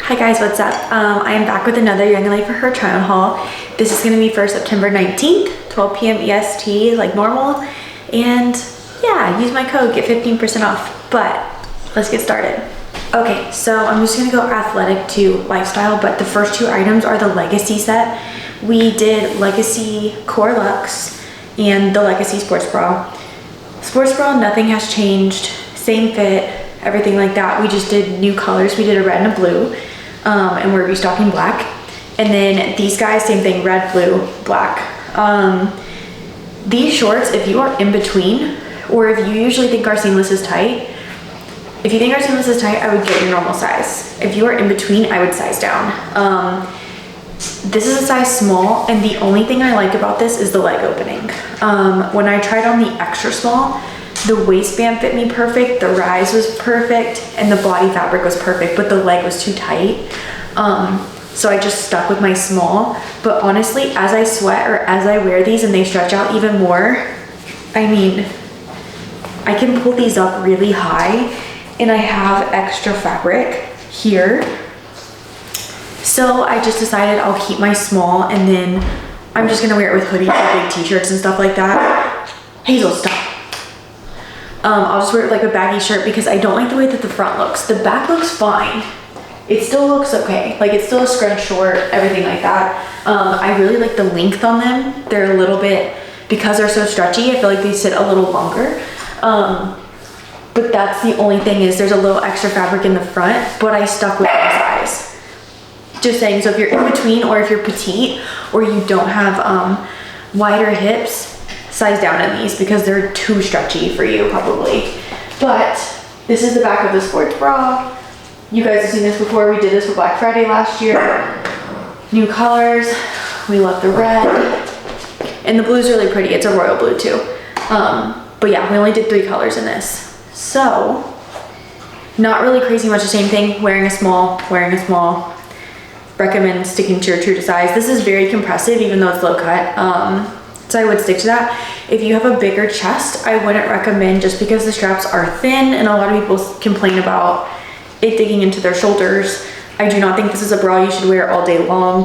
Hi guys, what's up? I am back with another YoungLA for her try on haul. This is going to be for September 19th, 12 p.m. EST, like normal. And yeah, use my code, get 15% off. But let's get started. Okay, so I'm just going to go athletic to lifestyle, but the first two items are the Legacy set. We did Legacy Core Luxe and the Legacy Sports Bra. Sports Bra, nothing has changed, same fit, everything like that. We just did new colors. We did a red and a blue, and we're restocking black. And then these guys, same thing, red, blue, black. These shorts, if you are in between, or if you usually think our seamless is tight, if you think our seamless is tight, I would get your normal size. If you are in between, I would size down. This is a size small, and the only thing I like about this is the leg opening. When I tried on the extra small, the waistband fit me perfect, the rise was perfect, and the body fabric was perfect, but the leg was too tight. So I just stuck with my small. But honestly, as I sweat or as I wear these and they stretch out even more, I mean, I can pull these up really high, and I have extra fabric here. So I just decided I'll keep my small, and then I'm just gonna wear it with hoodies or big t-shirts and stuff like that. Hazel, stop. I'll just wear it like a baggy shirt because I don't like the way that the front looks. The back looks fine. It still looks okay. Like, it's still a scrunch short, everything like that. I really like the length on them. They're a little bit, because they're so stretchy, I feel like they sit a little longer. But that's the only thing, is there's a little extra fabric in the front, but I stuck with my size. Just saying, so if you're in between, or if you're petite, or you don't have wider hips, size down in these because they're too stretchy for you probably. But this is the back of the sports bra. You guys have seen this before. We did this for Black Friday last year. New colors. We love the red. And the blue's really pretty. It's a royal blue too. But yeah, we only did 3 colors in this. So, not really crazy much the same thing. Wearing a small, wearing a small. Recommend sticking to your true to size. This is very compressive even though it's low cut. So I would stick to that. If you have a bigger chest, I wouldn't recommend, just because the straps are thin and a lot of people complain about it digging into their shoulders. I do not think this is a bra you should wear all day long,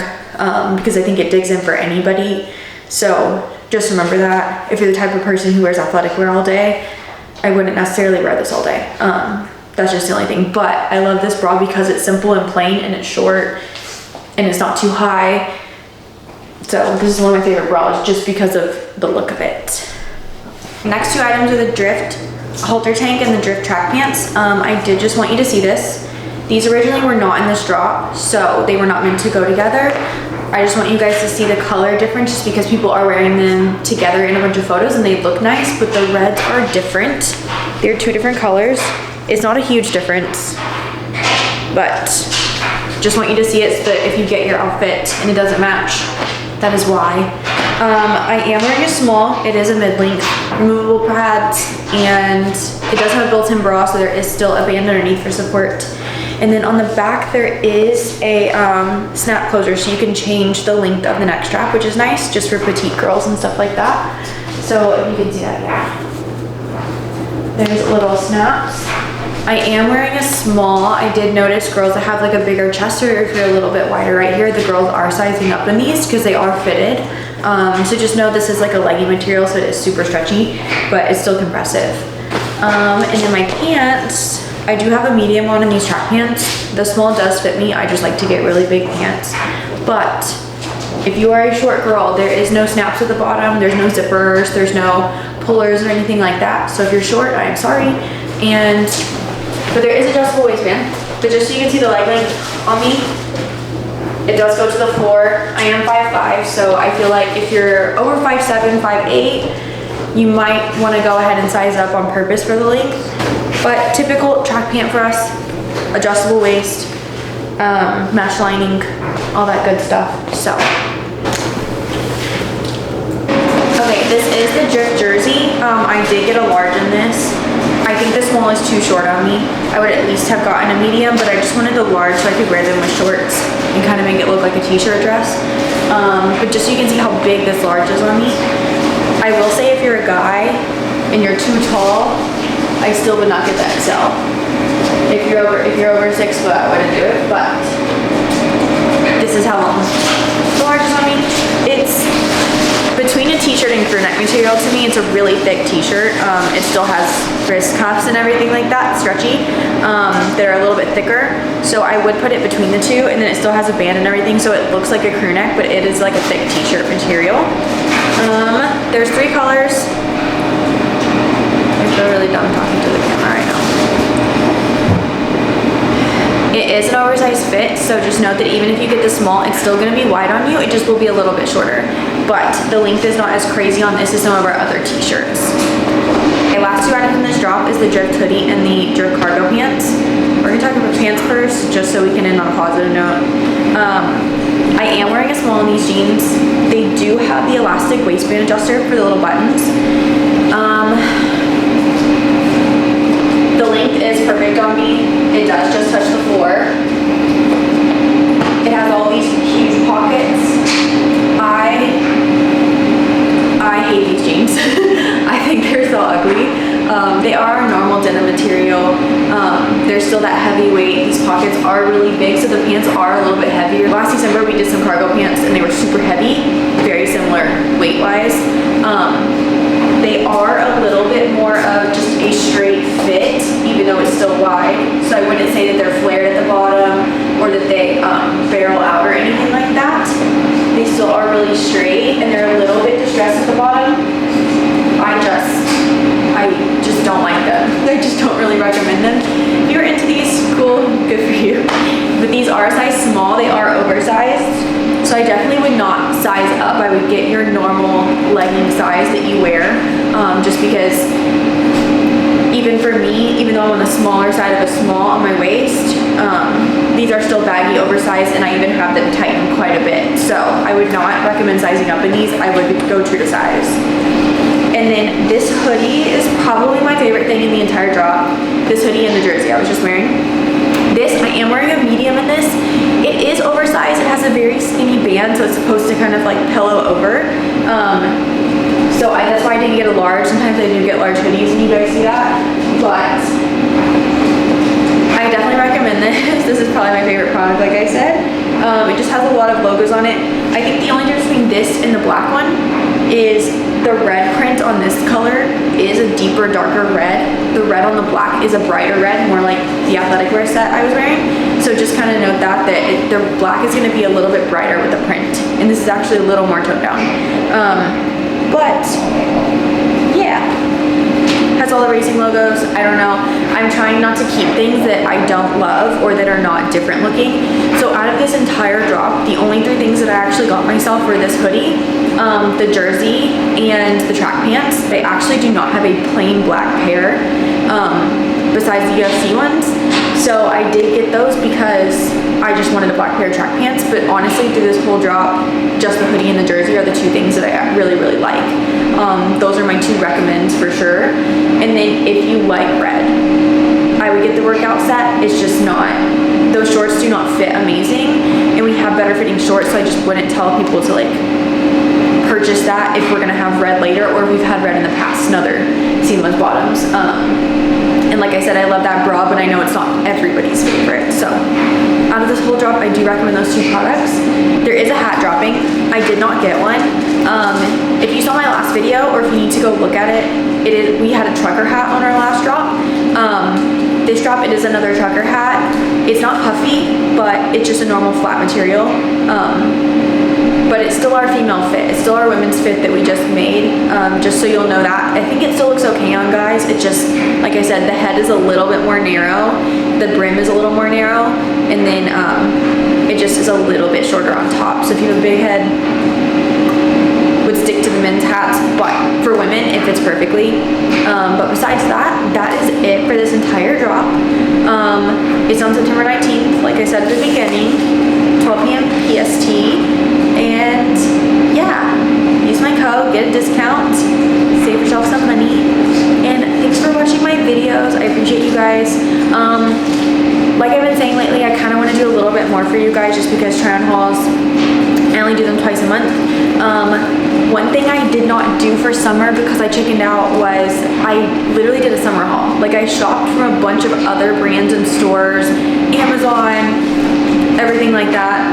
because I think it digs in for anybody. So just remember that. If you're the type of person who wears athletic wear all day, I wouldn't necessarily wear this all day. That's just the only thing. But I love this bra because it's simple and plain, and it's short, and it's not too high. So this is one of my favorite bras just because of the look of it. Next two items are the Drift halter tank and the Drift track pants. I did just want you to see this. These originally were not in this drop, so they were not meant to go together. I just want you guys to see the color difference, just because people are wearing them together in a bunch of photos and they look nice, but the reds are different. They're 2 different colors. It's not a huge difference, but just want you to see it so that if you get your outfit and it doesn't match, that is why. I am wearing a small. It is a mid-length, removable pads, and it does have a built-in bra, so there is still a band underneath for support. And then on the back there is a snap closer, so you can change the length of the neck strap, which is nice just for petite girls and stuff like that. So if you can see that, yeah. There's little snaps. I am wearing a small. I did notice girls that have like a bigger chest, or if you're a little bit wider right here, the girls are sizing up in these because they are fitted. So just know this is like a leggy material, so it is super stretchy, but it's still compressive. And then my pants, I do have a medium on in these track pants. The small does fit me. I just like to get really big pants. But if you are a short girl, there is no snaps at the bottom. There's no zippers. There's no pullers or anything like that. So if you're short, I am sorry. But there is adjustable waistband. But just so you can see the leg length on me, it does go to the floor. I am 5'5", so I feel like if you're over 5'7", 5'8", you might want to go ahead and size up on purpose for the length. But typical track pant for us, adjustable waist, mesh lining, all that good stuff. So, okay, this is the Drift jersey. I did get a large in this. I think the small is too short on me. I would at least have gotten a medium, but I just wanted the large so I could wear them with shorts and kind of make it look like a t-shirt dress. But just so you can see how big this large is on me. I will say, if you're a guy and you're too tall, I still would not get the XL. If you're over 6 foot, I wouldn't do it, but really thick t-shirt. It still has wrist cuffs and everything like that, stretchy. They're a little bit thicker. So I would put it between the two, and then it still has a band and everything, so it looks like a crew neck, but it is like a thick t-shirt material. There's 3 colors. I feel really dumb talking to the camera right now. It is an oversized fit, so just note that even if you get the small, it's still gonna be wide on you, it just will be a little bit shorter. But the length is not as crazy on this as some of our other t-shirts. Okay, last 2 items in this drop is the drift hoodie and the drift cargo pants. We're gonna talk about pants first, just so we can end on a positive note. I am wearing a small in these jeans. They do have the elastic waistband adjuster for the little buttons. The length is perfect on me. It does just touch the floor. It has all these huge pockets. I hate these jeans. I think they're so ugly. They are normal denim material. They're still that heavy weight. These pockets are really big, so the pants are a little bit heavier. Last December we did some cargo pants and they were super heavy, very similar weight-wise. They are a little bit more of just a straight fit, even though it's still wide. So I wouldn't say that they're flared at the bottom or that they barrel out or anything like that. They still are really straight and they're a little bit distressed at the bottom. I just don't like them. I just don't really recommend them. If you're into these, cool, good for you. But these are a size small, they are oversized. So I definitely would not size up. I would get your normal legging size that you wear, just because even for me, even though I'm on the smaller side of a small on my waist, these are still baggy, oversized, and I even have them tightened quite a bit. So I would not recommend sizing up in these. I would go true to size. And then this hoodie is probably my favorite thing in the entire drop. This hoodie and the jersey I was just wearing. I am wearing a medium in this. It is oversized. It has a very skinny band, so it's supposed to kind of like pillow over. So that's why I didn't get a large. Sometimes I do get large hoodies and you guys see that. But I definitely recommend this. This is probably my favorite product, like I said. It just has a lot of logos on it. I think the only difference between this and the black one is the red print on this color is a deeper, darker red. The red on the black is a brighter red, more like the athletic wear set I was wearing. So just kind of note that the black is going to be a little bit brighter with the print. And this is actually a little more toned down. But yeah, has all the racing logos. I don't know. I'm trying not to keep things that I don't love or that are not different looking. So out of this entire drop, the only 3 things that I actually got myself were this hoodie, the jersey, and the track pants. They actually do not have a plain black pair besides the UFC ones. So I did get those because I just wanted a black pair of track pants. But honestly, through this whole drop, just the hoodie and the jersey are the 2 things that I really, really like. Those are my 2 recommends for sure. And then if you like red, I would get the workout set. It's just not, those shorts do not fit amazing, and we have better fitting shorts, so I just wouldn't tell people to like purchase that if we're gonna have red later, or we've had red in the past in other seamless bottoms. And like I said, I love that bra, but I know it's not everybody's favorite. So out of this whole drop, I do recommend those 2 products. There is a hat dropping. I did not get one. If you saw my last video, or if you need to go look at it, we had a trucker hat on our last drop. This drop, it is another trucker hat. It's not puffy, but it's just a normal flat material. But it's still our female fit. It's still our women's fit that we just made, just so you'll know that. I think it still looks okay on guys. It just, like I said, the head is a little bit more narrow. The brim is a little more narrow. And then it just is a little bit shorter on top. So if you have a big head, would stick to the men's hats, but for women it fits perfectly. But besides that is it for this entire drop. It's on September 19th, like I said at the beginning, 12 p.m. PST, and yeah, use my code, get a discount, save yourself some money, and thanks for watching my videos. I appreciate you guys. Like I've been saying lately, I kind of want to do a little bit more for you guys, just because try-on hauls, I only do them twice a month. One thing I did not do for summer because I chickened out was I literally did a summer haul. Like I shopped from a bunch of other brands and stores, Amazon, everything like that.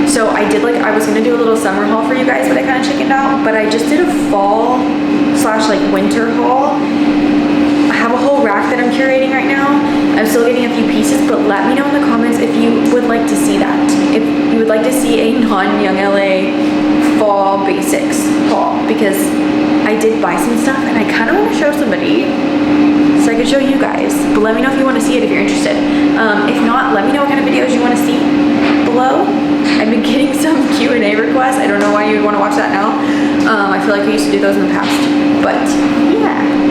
So I was gonna do a little summer haul for you guys, but I kind of chickened out. But I just did a fall slash like winter haul. I have a whole rack that I'm curating right now. I'm still getting a few pieces, but let me know in the comments if you would like to see that. If you would like to see a non-YoungLA fall basics haul, because I did buy some stuff and I kind of want to show somebody so I could show you guys. But let me know if you want to see it if you're interested. If not, let me know what kind of videos you want to see below. I've been getting some Q&A requests. I don't know why you would want to watch that now. I feel like I used to do those in the past. But yeah.